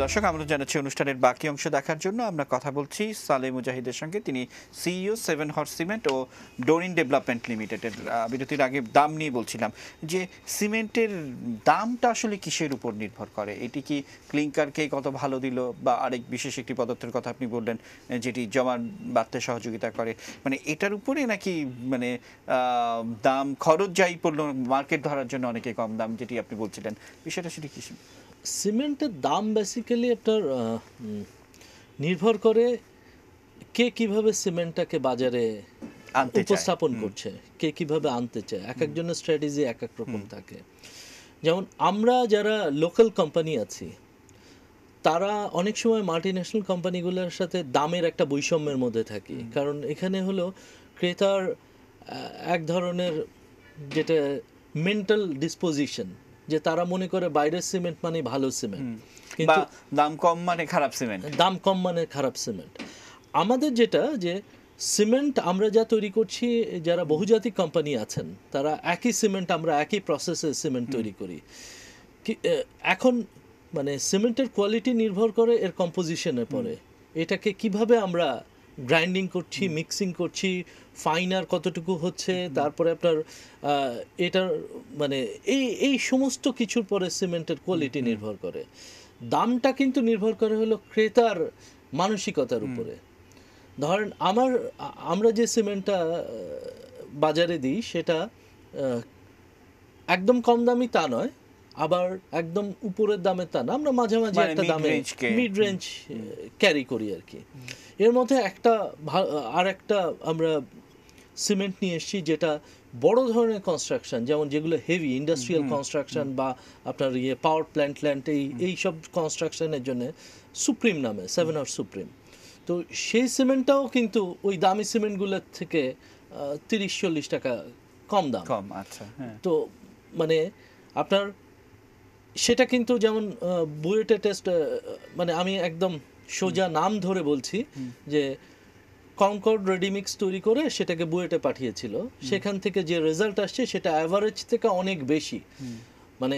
দর্শক, আমরা জানাচ্ছি অনুষ্ঠানের বাকি অংশ দেখার জন্য। আমরা কথা বলছি সালেহ মুজাহিদের সঙ্গে, তিনি সিইও 7 হর্স সিমেন্ট ও ডোরিন ডেভেলপমেন্ট লিমিটেডের। বিরতির আগে দাম নিয়ে বলছিলাম যে সিমেন্টের দামটা আসলে কিসের উপর নির্ভর করে? এটি কি ক্লিংকারকে কত ভালো দিল, বা আরেক বিশেষ একটি পদার্থের কথা আপনি বললেন যেটি জমাট বাঁধতে সহযোগিতা করে, মানে এটার উপরে নাকি মানে দাম খরচ যাই পড়লো মার্কেট ধরার জন্য অনেকে কম দাম, যেটি আপনি বলছিলেন, বিষয়টা সেটি কি? সিমেন্টের দাম বেসিক্যালি আপনার নির্ভর করে কে কিভাবে সিমেন্টটাকে বাজারে উপস্থাপন করছে, কে কিভাবে আনতে চায়। এক একজনের স্ট্র্যাটেজি এক এক রকম থাকে। যেমন আমরা যারা লোকাল কোম্পানি আছি, তারা অনেক সময় মাল্টিন্যাশনাল কোম্পানিগুলোর সাথে দামের একটা বৈষম্যের মধ্যে থাকি। কারণ এখানে হলো ক্রেতার এক ধরনের যেটা মেন্টাল ডিসপোজিশন, যে তারা মনে করে বাইরের সিমেন্ট মানে ভালো সিমেন্ট, কিন্তু দাম কম মানে খারাপ সিমেন্ট, দাম কম মানে খারাপ সিমেন্ট। আমাদের যেটা যে সিমেন্ট আমরা যা তৈরি করছি, যারা বহুজাতিক কোম্পানি আছেন তারা একই সিমেন্ট, আমরা একই প্রসেসে সিমেন্ট তৈরি করি। এখন মানে সিমেন্টের কোয়ালিটি নির্ভর করে এর কম্পোজিশনের পরে, এটাকে কিভাবে আমরা গ্রাইন্ডিং করছি, মিক্সিং করছি, ফাইনার কতটুকু হচ্ছে, তারপরে আপনার এটার মানে এই সমস্ত কিছুর পরে সিমেন্টের কোয়ালিটি নির্ভর করে। দামটা কিন্তু নির্ভর করে হলো ক্রেতার মানসিকতার উপরে। ধরেন আমরা যে সিমেন্টটা বাজারে দিই সেটা একদম কম দামি তা নয়, আবার একদম উপরের দামে তা না, আমরা মাঝামাঝি একটা দামে মিড রেঞ্জ ক্যারি করি আর কি। এর মধ্যে একটা আমরা সিমেন্ট নিয়ে এসেছি যেটা বড় ধরনের কনস্ট্রাকশন, যেমন যেগুলো হেভি ইন্ডাস্ট্রিয়াল কনস্ট্রাকশন বা আপনার পাওয়ার প্ল্যান্ট এই সব কনস্ট্রাকশনের জন্য সুপ্রিম নামে 7 হর্স সুপ্রিম। তো সেই সিমেন্টটাও কিন্তু ওই দামি সিমেন্টগুলোর থেকে 30-40 টাকা কম দাম। আচ্ছা, তো মানে আপনার সেটা কিন্তু যেমন বুয়েটে টেস্ট, মানে আমি একদম সোজা নাম ধরে বলছি যে কনকর্ড রেডিমিক্স তৈরি করে সেটাকে বুয়েটে পাঠিয়েছিল, সেখান থেকে যে রেজাল্ট আসছে সেটা অ্যাভারেজ থেকে অনেক বেশি। মানে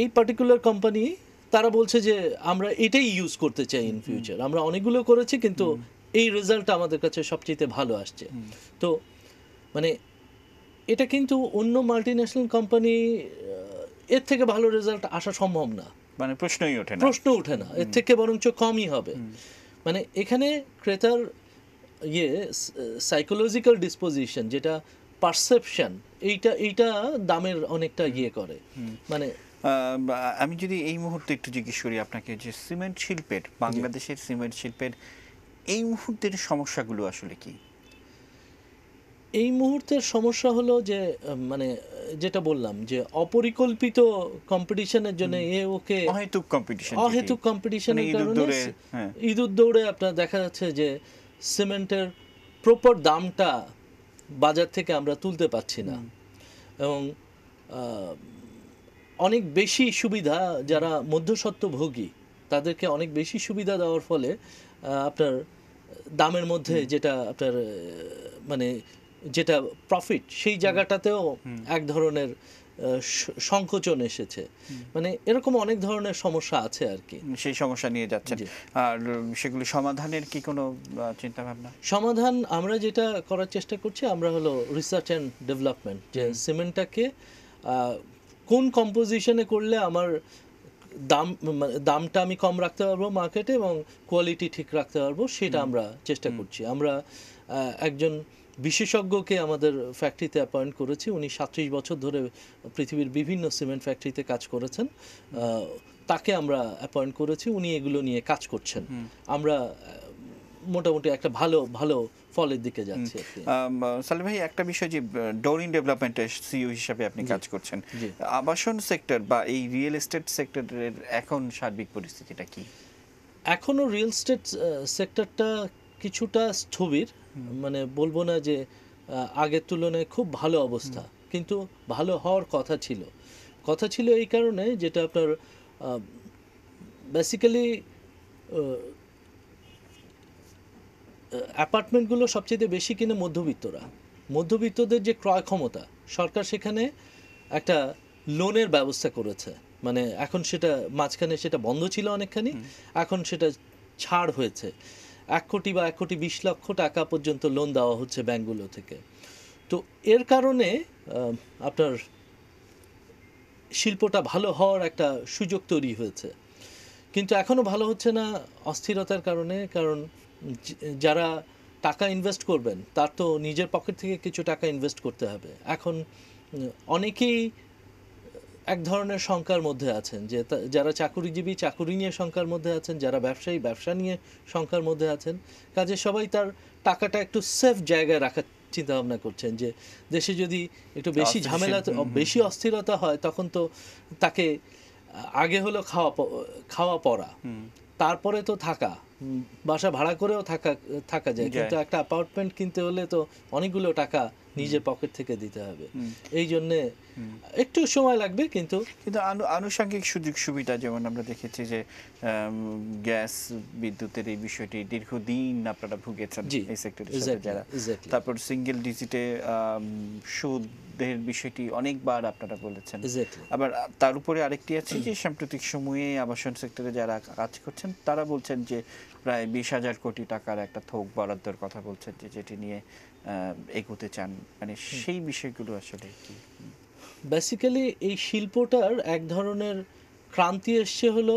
এই পার্টিকুলার কোম্পানি তারা বলছে যে আমরা এটাই ইউজ করতে চাই ইন ফিউচার, আমরা অনেকগুলো করেছি কিন্তু এই রেজাল্টটা আমাদের কাছে সবচেয়ে ভালো আসছে। তো মানে এটা কিন্তু অন্য মাল্টিন্যাশনাল কোম্পানি এর থেকে ভালো রেজাল্ট আসা সম্ভব না, মানে প্রশ্ন ওঠে না, এর থেকে বরঞ্চ কমই হবে। মানে এখানে ক্রেতার সাইকোলজিক্যাল ডিসপোজিশন, যেটা পারসেপশন, এইটা দামের অনেকটা করে। মানে আমি যদি এই মুহূর্তে একটু জিজ্ঞেস করি আপনাকে, যে সিমেন্ট শিল্পের, বাংলাদেশের সিমেন্ট শিল্পের এই মুহূর্তের সমস্যাগুলো আসলে কি? এই মুহূর্তের সমস্যা হলো যে মানে যেটা বললাম যে অপরিকল্পিত কম্পিটিশনের জন্য অহেতুক কম্পিটিশনের কারণে ইঁদুর দৌড়ে আপনার দেখা যাচ্ছে যে সিমেন্টের প্রপার দামটা বাজার থেকে আমরা তুলতে পারছি না, এবং অনেক বেশি সুবিধা যারা মধ্যস্বত্বভোগী তাদেরকে অনেক বেশি সুবিধা দেওয়ার ফলে আপনার দামের মধ্যে যেটা আপনার মানে যেটা প্রফিট, সেই জায়গাটাতেও এক ধরনের সংকোচন এসেছে। মানে এরকম অনেক ধরনের সমস্যা আছে আর কি, সেই সমস্যা নিয়ে যাচ্ছেন। আর সেগুলো সমাধানের কি কোনো চিন্তা ভাবনা? সমাধান আমরা যেটা করার চেষ্টা করছি, আমরা হলো রিসার্চ অ্যান্ড ডেভেলপমেন্ট, যে সিমেন্টটাকে কোন কম্পোজিশনে করলে আমার দামটা আমি কম রাখতে পারবো মার্কেটে এবং কোয়ালিটি ঠিক রাখতে পারবো, সেটা আমরা চেষ্টা করছি। আমরা একজন বিশেষজ্ঞকে আমাদের ফ্যাক্টরিতে অ্যাপয়েন্ট করেছি, উনি 37 বছর ধরে পৃথিবীর বিভিন্ন সিমেন্ট ফ্যাক্টরিতে কাজ করেছেন, তাকে আমরা অ্যাপয়েন্ট করেছি, উনি এগুলো নিয়ে কাজ করছেন। আমরা মোটামুটি একটা ভালো ফলের দিকে যাচ্ছি। সালেহ ভাই, একটা বিষয়, যে ডোরিন ডেভেলপমেন্টের সিইও হিসাবে আপনি কাজ করছেন, আবাসন সেক্টর বা এই রিয়েল এস্টেট সেক্টরের এখন সার্বিক পরিস্থিতিটা কি? এখনও রিয়েল এস্টেট সেক্টরটা কিছুটা স্থবির, মানে বলবো না যে আগের তুলনায় খুব ভালো অবস্থা, কিন্তু ভালো হওয়ার কথা ছিল এই কারণে, যেটা আপনার বেসিক্যালি অ্যাপার্টমেন্টগুলো সবচেয়ে বেশি কিনে মধ্যবিত্তদের যে ক্রয় ক্ষমতা, সরকার সেখানে একটা লোনের ব্যবস্থা করেছে, মানে এখন সেটা মাঝখানে সেটা বন্ধ ছিল অনেকখানি, এখন সেটা ছাড় হয়েছে। 1 কোটি বা 1 কোটি 20 লক্ষ টাকা পর্যন্ত লোন দেওয়া হচ্ছে ব্যাংকগুলো থেকে। তো এর কারণে আপনার শিল্পটা ভালো হওয়ার একটা সুযোগ তৈরি হয়েছে, কিন্তু এখনও ভালো হচ্ছে না অস্থিরতার কারণে। কারণ যারা টাকা ইনভেস্ট করবেন তার তো নিজের পকেট থেকে কিছু টাকা ইনভেস্ট করতে হবে। এখন অনেকেই এক ধরনের শঙ্কার মধ্যে আছেন, যে যারা চাকুরিজীবী চাকুরি নিয়ে শঙ্কার মধ্যে আছেন, যারা ব্যবসায়ী ব্যবসা নিয়ে শঙ্কার মধ্যে আছেন। কাজে সবাই তার টাকাটা একটু সেফ জায়গায় রাখার চিন্তা ভাবনা করছেন, যে দেশে যদি একটু বেশি ঝামেলা বেশি অস্থিরতা হয় তখন তো তাকে আগে হলো খাওয়া পড়া, তারপরে তো থাকা, বাসা ভাড়া করেও থাকা যায়, কিন্তু একটা অ্যাপার্টমেন্ট কিনতে হলে তো অনেকগুলো টাকা নিজের পকেট থেকে দিতে হবে। এই জন্যে একটু সময় লাগবে, কিন্তু আনুষঙ্গিক সুযোগ সুবিধা যেমন আমরা দেখেছি যে গ্যাস বিদ্যুতের এই বিষয়টি দীর্ঘদিন আপনারা ভুগেছেন এই সেক্টরের সাথে যারা, তারপর সিঙ্গেল ডিজিটে সুদের বিষয়টি অনেকবার আপনারা বলেছেন। আবার তার উপরে আরেকটি আছে যে সাম্প্রতিক সময়ে আবাসন সেক্টরে যারা কাজ করছেন তারা বলছেন যে প্রায় 20,000 কোটি টাকার একটা থোক বরাদ্দের কথা বলছেন, যে যেটি নিয়ে এগোতে চান। মানে সেই বিষয়গুলো আসলে কি? বেসিক্যালি এই শিল্পটার এক ধরনের ক্রান্তি এসছে হলো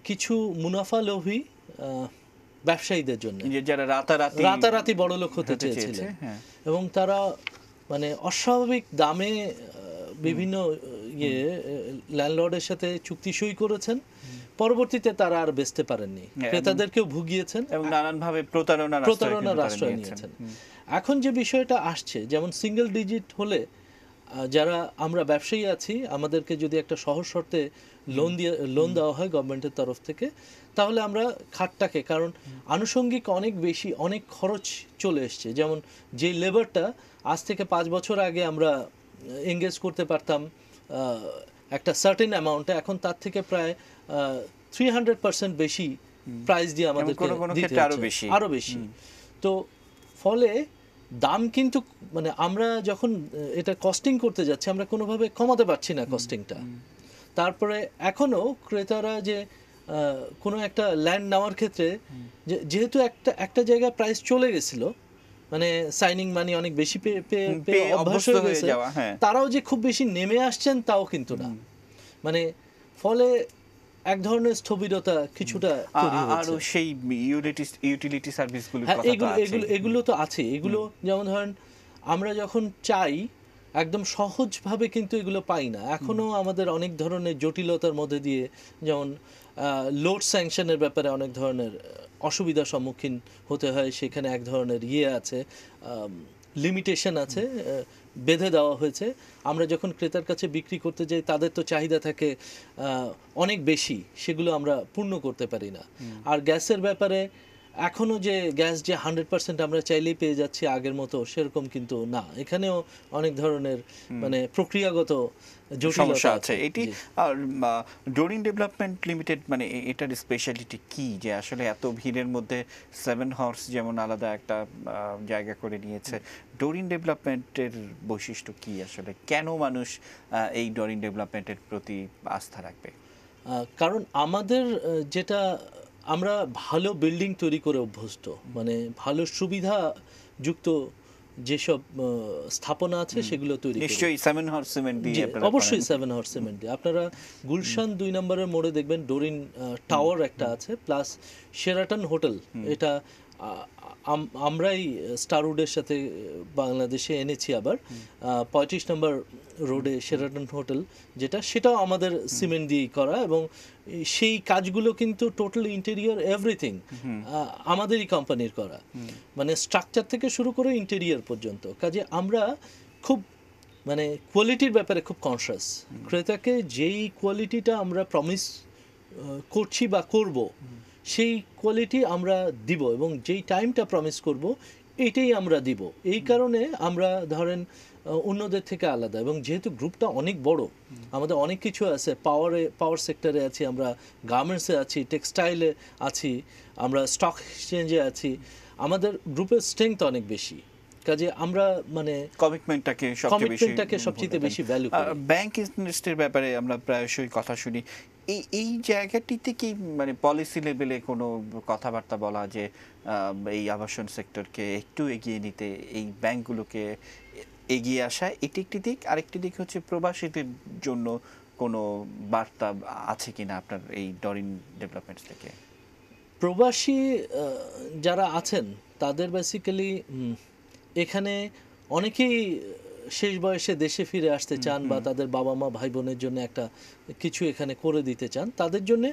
কিছু মুনাফা লোভী ব্যবসায়ীদের জন্য, যারা রাতারাতি বড় লোক হতে চেয়েছিলেন, এবং তারা মানে অস্বাভাবিক দামে বিভিন্ন ল্যান্ডলর্ডের সাথে চুক্তি সই করেছেন। পরবর্তীতে তারা আর বেচতে পারেননি, ক্রেতাদেরকেও ভুগিয়েছেন এবং নানানভাবে প্রতারণার আশ্রয় নিয়েছেন। এখন যে বিষয়টা আসছে, যেমন সিঙ্গেল ডিজিট হলে যারা আমরা ব্যবসায়ী আছি, আমাদেরকে যদি একটা সহজ শর্তে লোন দেওয়া হয় গভর্নমেন্টের তরফ থেকে, তাহলে আমরা খাতটাকে, কারণ আনুষঙ্গিক অনেক খরচ চলে এসছে। যেমন যে লেবারটা আজ থেকে 5 বছর আগে আমরা এঙ্গেজ করতে পারতাম একটা সার্টেন অ্যামাউন্টে, এখন তার থেকে প্রায় 300% বেশি প্রাইস দিয়ে আমাদেরকে দিতে হচ্ছে, আরো বেশি। তো ফলে দাম কিন্তু মানে আমরা যখন এটা কস্টিং করতে যাচ্ছি, আমরা কোনোভাবে কমাতে পারছি না কস্টিংটা। তারপরে এখনো ক্রেতারা যে কোনো একটা ল্যান্ড নেওয়ার ক্ষেত্রে যেহেতু একটা জায়গায় প্রাইস চলে গেছিল, মানে সাইনিং মানি অনেক বেশি পেয়ে অভ্যাস হয়ে গেছে, তারাও যে খুব বেশি নেমে আসছেন তাও কিন্তু না। মানে ফলে এক ধরনের স্থবিরতা কিছুটা তৈরি হচ্ছে। আর সেই ইউটিলিটি সার্ভিসগুলো, এগুলো তো আছে। এগুলো যেমন ধরেন আমরা যখন চাই একদম সহজভাবে কিন্তু এগুলো পাই না। এখনো আমাদের অনেক ধরনের জটিলতার মধ্যে দিয়ে, যেমন লোড স্যাংশনের ব্যাপারে অনেক ধরনের অসুবিধার সম্মুখীন হতে হয়। সেখানে এক ধরনের আছে, লিমিটেশন আছে, বেঁধে দেওয়া হয়েছে। আমরা যখন ক্রেতার কাছে বিক্রি করতে যাই, তাদের তো চাহিদা থাকে অনেক বেশি, সেগুলো আমরা পূর্ণ করতে পারি না। আর গ্যাসের ব্যাপারে এখনও যে গ্যাস যে 100% আমরা চাইলেই পেয়ে যাচ্ছি আগের মতো, সেরকম কিন্তু না। এখানেও অনেক ধরনের মানে প্রক্রিয়াগত সমস্যা আছে। এটি আর ডোরিন ডেভেলপমেন্ট লিমিটেড, মানে এটার স্পেশালিটি কি, যে আসলে এত ভিড়ের মধ্যে 7 হর্স যেমন আলাদা একটা জায়গা করে নিয়েছে, ডোরিন ডেভেলপমেন্টের বৈশিষ্ট্য কি আসলে? কেন মানুষ এই ডোরিন ডেভেলপমেন্টের প্রতি আস্থা রাখবে? কারণ আমাদের যেটা, আমরা ভালো বিল্ডিং তৈরি করে অভ্যস্ত, মানে ভালো সুবিধাযুক্ত যেসব স্থাপনা আছে সেগুলো তৈরি করি। নিশ্চয়ই 7 হর্স সিমেন্ট দিয়ে, অবশ্যই 7 হর্স সিমেন্ট দিয়ে। আপনারা গুলশান 2 নম্বরের মোড়ে দেখবেন ডোরিন টাওয়ার একটা আছে, প্লাস শেরাটন হোটেল। এটা আমরাই স্টারউডের সাথে বাংলাদেশে এনেছি। আবার 35 নম্বর রোডে শেরাটন হোটেল সেটাও আমাদের সিমেন্ট দিয়েই করা, এবং সেই কাজগুলো কিন্তু টোটাল ইন্টেরিয়র এভরিথিং আমাদেরই কোম্পানির করা, মানে স্ট্রাকচার থেকে শুরু করে ইন্টেরিয়র পর্যন্ত। কাজে আমরা খুব মানে কোয়ালিটির ব্যাপারে খুব কনসিয়াস। ক্রেতাকে যেই কোয়ালিটিটা আমরা প্রমিস করছি বা করব, সেই কোয়ালিটি আমরা দিব, এবং যেই টাইমটা প্রমিস করব এইটাই আমরা দিব। এই কারণে আমরা ধরেন অন্যদের থেকে আলাদা, এবং যেহেতু গ্রুপটা অনেক বড়, আমাদের অনেক কিছু আছে। পাওয়ার সেক্টরে আছি আমরা, গার্মেন্টসে আছি, টেক্সটাইলে আছি, আমরা স্টক এক্সচেঞ্জে আছি। আমাদের গ্রুপের স্ট্রেংথ অনেক বেশি। কাজে আমরা মানে কমিটমেন্টটাকে সবচেয়ে বেশি ভ্যালু করি। ব্যাংক ইন্টারেস্টের ব্যাপারে আমরা প্রায়শই কথা শুনি, এই জায়গাটিতে কি মানে পলিসি লেভেলে কোনো কথাবার্তা বলা যে এই আবাসন সেক্টরকে একটু এগিয়ে নিতে, এই ব্যাংকগুলোকে এগিয়ে আসা, এটি একটি দিক। আরেকটি দিক হচ্ছে প্রবাসীদের জন্য কোনো বার্তা আছে কিনা আপনার এই ডরিন ডেভেলপমেন্টস থেকে? প্রবাসী যারা আছেন তাদের বেসিক্যালি এখানে অনেকেই শেষ বয়সে দেশে ফিরে আসতে চান বা তাদের বাবা মা ভাই বোনের জন্য একটা কিছু এখানে করে দিতে চান। তাদের জন্য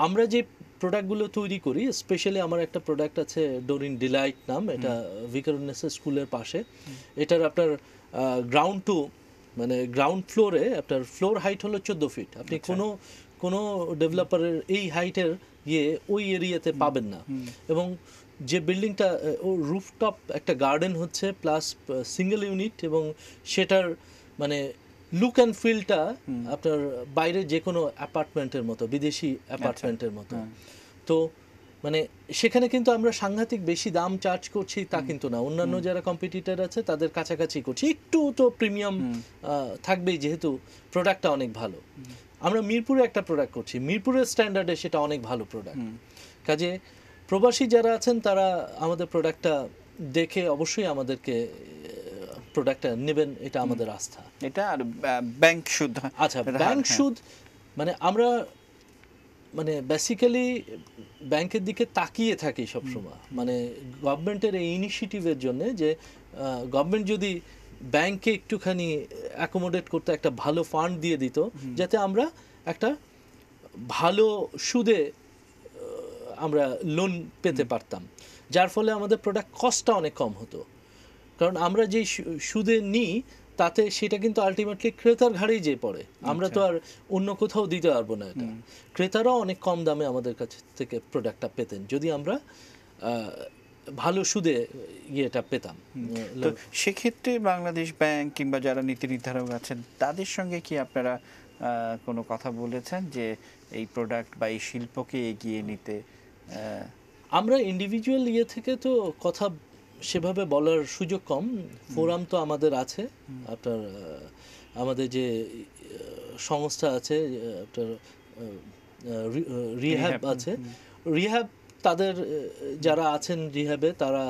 আমরা যে প্রোডাক্টগুলো তৈরি করি, স্পেশালি আমার একটা প্রোডাক্ট আছে ডোরিন ডিলাইট নাম, এটা ভিকারুন্নেসা স্কুলের পাশে। এটার আপনার গ্রাউন্ড টু মানে গ্রাউন্ড ফ্লোরে আপনার ফ্লোর হাইট হলো 14 ফিট। আপনি কোনো ডেভেলপারের এই হাইটের ওই এরিয়াতে পাবেন না। এবং যে বিল্ডিংটা ও রুফটপ একটা গার্ডেন হচ্ছে প্লাস সিঙ্গেল ইউনিট, এবং সেটার মানে লুক অ্যান্ড ফিলটা আপনার বাইরে যে কোনো অ্যাপার্টমেন্টের মতো, বিদেশি অ্যাপার্টমেন্টের মতো। তো মানে সেখানে কিন্তু আমরা সাংঘাতিক বেশি দাম চার্জ করছি তা কিন্তু না, অন্যান্য যারা কম্পিটিটর আছে তাদের কাছাকাছি করছি। একটু তো প্রিমিয়াম থাকবেই যেহেতু প্রোডাক্টটা অনেক ভালো। আমরা মিরপুরে একটা প্রোডাক্ট করছি, মিরপুরের স্ট্যান্ডার্ডে সেটা অনেক ভালো প্রোডাক্ট। কাজে প্রবাসী যারা আছেন তারা আমাদের প্রোডাক্টটা দেখে অবশ্যই আমাদেরকে প্রোডাক্টটা নেবেন, এটা আমাদের আস্থা। এটা আর ব্যাংক সুদ, আচ্ছা ব্যাংক সুদ মানে আমরা মানে বেসিক্যালি ব্যাংকের দিকে তাকিয়ে থাকি সবসময়, মানে গভর্নমেন্টের এই ইনিশিয়েটিভের জন্য যে গভর্নমেন্ট যদি ব্যাংকে একটুখানি অ্যাকোমোডেট করতে একটা ভালো ফান্ড দিয়ে দিত, যাতে আমরা একটা ভালো সুদে আমরা লোন পেতে পারতাম, যার ফলে আমাদের প্রোডাক্ট কস্টটা অনেক কম হতো। কারণ আমরা যে সুদে নিই তাতে সেটা কিন্তু আলটিমেটলি ক্রেতার ঘাড়েই যে পড়ে, আমরা তো আর অন্য কোথাও দিতে পারবো না। এটা ক্রেতারাও অনেক কম দামে আমাদের কাছ থেকে প্রোডাক্টটা পেতেন যদি আমরা ভালো সুদে ইয়েটা পেতাম। তো সেক্ষেত্রে বাংলাদেশ ব্যাংক কিংবা যারা নীতি নির্ধারক আছেন তাদের সঙ্গে কি আপনারা কোনো কথা বলেছেন যে এই প্রোডাক্ট বা এই শিল্পকে এগিয়ে নিতে? আমরা ইন্ডিভিজুয়াল থেকে তো কথা সেভাবে বলার সুযোগ কম, ফোরাম তো আমাদের আছে। আপনার আমাদের যে সংস্থা আছে আপনার রিহ্যাব আছে, রিহ্যাব তাদের যারা আছেন রিহ্যাবে, তারা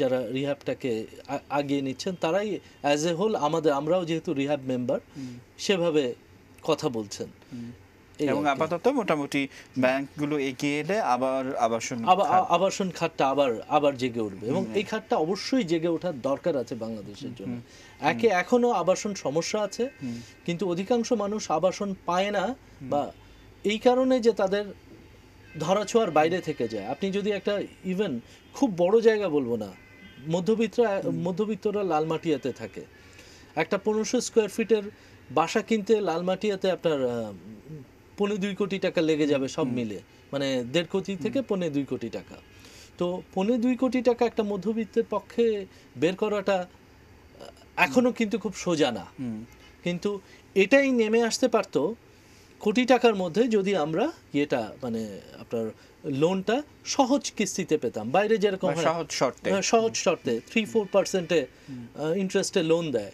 যারা রিহ্যাবটাকে আগিয়ে নিচ্ছেন তারাই অ্যাজ এ হোল আমরাও যেহেতু রিহ্যাব মেম্বার সেভাবে কথা বলছেন। এবং আপাতত মোটামুটি ব্যাংকগুলো এগিয়ে এলে আবার আবাসন খাতটা আবার জেগে উঠবে, এবং এই খাতটা অবশ্যই জেগে ওঠার দরকার আছে বাংলাদেশের জন্য। এখনো আবাসন সমস্যা আছে, কিন্তু অধিকাংশ মানুষ আবাসন পায় না, বা এই কারণে যে তাদের ধরাছোঁয়ার বাইরে থেকে যায়। আপনি যদি একটা ইভেন খুব বড় জায়গা বলবো না, মধ্যবিত্তরা লালমাটিয়াতে থাকে, একটা 1500 স্কোয়ার ফিটের বাসা কিনতে লালমাটিয়াতে আপনার 2.25 কোটি টাকা লেগে যাবে সব মিলে, মানে 1.5 কোটি থেকে 2.25 কোটি টাকা। তো 2.25 কোটি টাকা একটা মধ্যবিত্তের পক্ষে বের করাটা এখনো কিন্তু খুব সোজা না, কিন্তু এটাই নেমে আসতে পারতো কোটি টাকার মধ্যে যদি আমরা মানে আপনার লোনটা সহজ কিস্তিতে পেতাম। বাইরে যেরকম সহজ শর্তে 3-4% ইন্টারেস্টে লোন দেয়,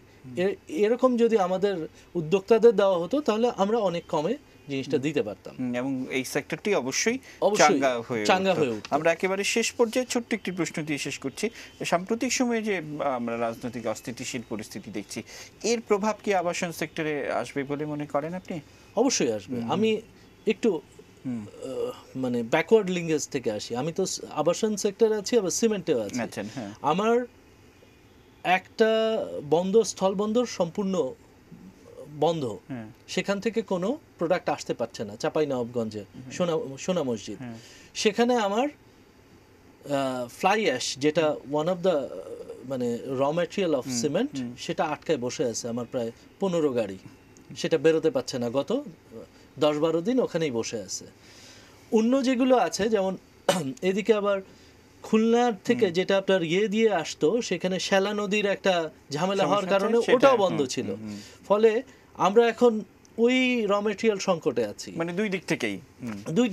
এরকম যদি আমাদের উদ্যোক্তাদের দেওয়া হতো তাহলে আমরা অনেক কমে জিনিসটা দিতে পারতাম, এবং এই সেক্টরটি অবশ্যই চাঙ্গা হয়ে উঠত। আমরা একেবারে শেষ পর্যায়ে ছোট্ট একটি প্রশ্ন দিয়ে শেষ করছি। সাম্প্রতিক সময়ে যে আমরা রাজনৈতিক অস্থিতিশীল পরিস্থিতি দেখছি, এর প্রভাব কি আবাসন সেক্টরে আসবে বলে মনে করেন আপনি? অবশ্যই আসবে। আমি একটু মানে ব্যাকওয়ার্ড লিঙ্কেজ থেকে আসি। আমি তো আবাসন সেক্টরে আছি, আবার সিমেন্টেও আছি। আমার একটা স্থলবন্দর সম্পূর্ণ বন্ধ, সেখান থেকে কোনো প্রোডাক্ট আসতে পারছে না। চাঁপাইনবাবগঞ্জে সোনা মসজিদ, সেখানে আমার ফ্লাই অ্যাশ যেটা ওয়ান অফ দ্য মানে র ম্যাটেরিয়াল অফ সিমেন্ট, সেটা আটকায় বসে আছে আমার প্রায় 15 গাড়ি, সেটা বেরোতে পারছে না। গত 10-12 দিন ওখানেই বসে আছে। অন্য যেগুলো আছে যেমন এদিকে আবার খুলনার থেকে যেটা আপনার দিয়ে আসতো, সেখানে শ্যালা নদীর একটা ঝামেলা হওয়ার কারণে ওটাও বন্ধ ছিল। ফলে আমরা এখন ওই র মেটেরিয়াল সংকটে আছি, মানে দুই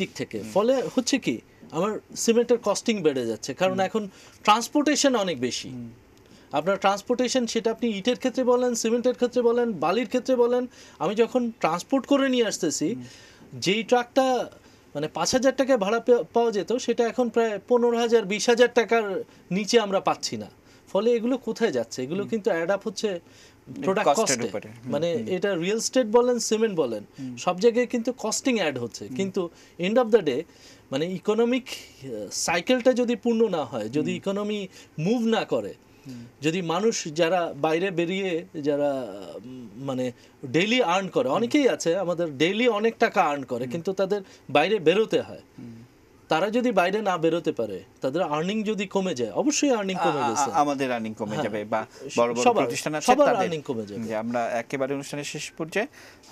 দিক থেকে। ফলে হচ্ছে কি আমার সিমেন্টের কস্টিং বেড়ে যাচ্ছে, কারণ এখন ট্রান্সপোর্টেশন অনেক বেশি। আপনার ট্রান্সপোর্টেশন, সেটা আপনি ইটের ক্ষেত্রে বলেন, সিমেন্টের ক্ষেত্রে বলেন, বালির ক্ষেত্রে বলেন, আমি যখন ট্রান্সপোর্ট করে নিয়ে আসতেছি, যেই ট্রাকটা মানে 5,000 টাকায় ভাড়া পাওয়া যেত, সেটা এখন প্রায় 15,000 20,000 টাকার নিচে আমরা পাচ্ছি না। ফলে এগুলো কোথায় যাচ্ছে? এগুলো কিন্তু অ্যাড আপ হচ্ছে প্রোডাক্ট কস্টে। মানে এটা রিয়েল এস্টেট বলেন, সিমেন্ট বলেন, সব জায়গায় কিন্তু কস্টিং অ্যাড হচ্ছে। কিন্তু এন্ড অফ দ্য ডে মানে ইকোনমিক সাইকেলটা যদি পূর্ণ না হয়, যদি ইকোনমি মুভ না করে, যদি মানুষ যারা বাইরে বেরিয়ে যারা মানে ডেইলি আর্ন করে, অনেকেই আছে আমাদের ডেইলি অনেক টাকা আর্ন করে, কিন্তু তাদের বাইরে বেরোতে হয়, তারা যদি বাইরে না বেরোতে পারে, তাদের আর্নিং যদি কমে যায়, অবশ্যই আর্নিং কমে গেছে, আমাদের আর্নিং কমে যাবে, বা বড় বড় প্রতিষ্ঠান আছে সবার তাদের আর্নিং কমে যাবে। যে আমরা একেবারে অনুষ্ঠানের শেষ পর্যায়ে,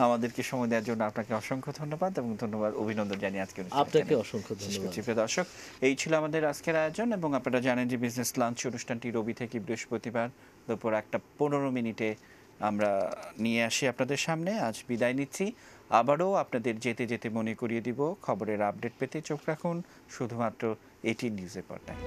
আমাদেরকে সময় দেওয়ার জন্য আপনাকে অসংখ্য ধন্যবাদ, এবং ধন্যবাদ অভিনন্দন জানিয়ে আজকে আপনাকে অসংখ্য ধন্যবাদ। প্রিয় দর্শক, এই ছিল আমাদের আজকের আয়োজন, এবং আপনারা জানেন যে বিজনেস লাঞ্চ অনুষ্ঠানটি রবি থেকে বৃহস্পতিবার দুপুর 1:15 আমরা নিয়ে আসি আপনাদের সামনে। আজ বিদায় নিচ্ছি, আবারও আপনাদের যেতে যেতে মনে করিয়ে দিব, খবরের আপডেট পেতে চোখ রাখুন শুধুমাত্র এটি নিউজের পর্দায়।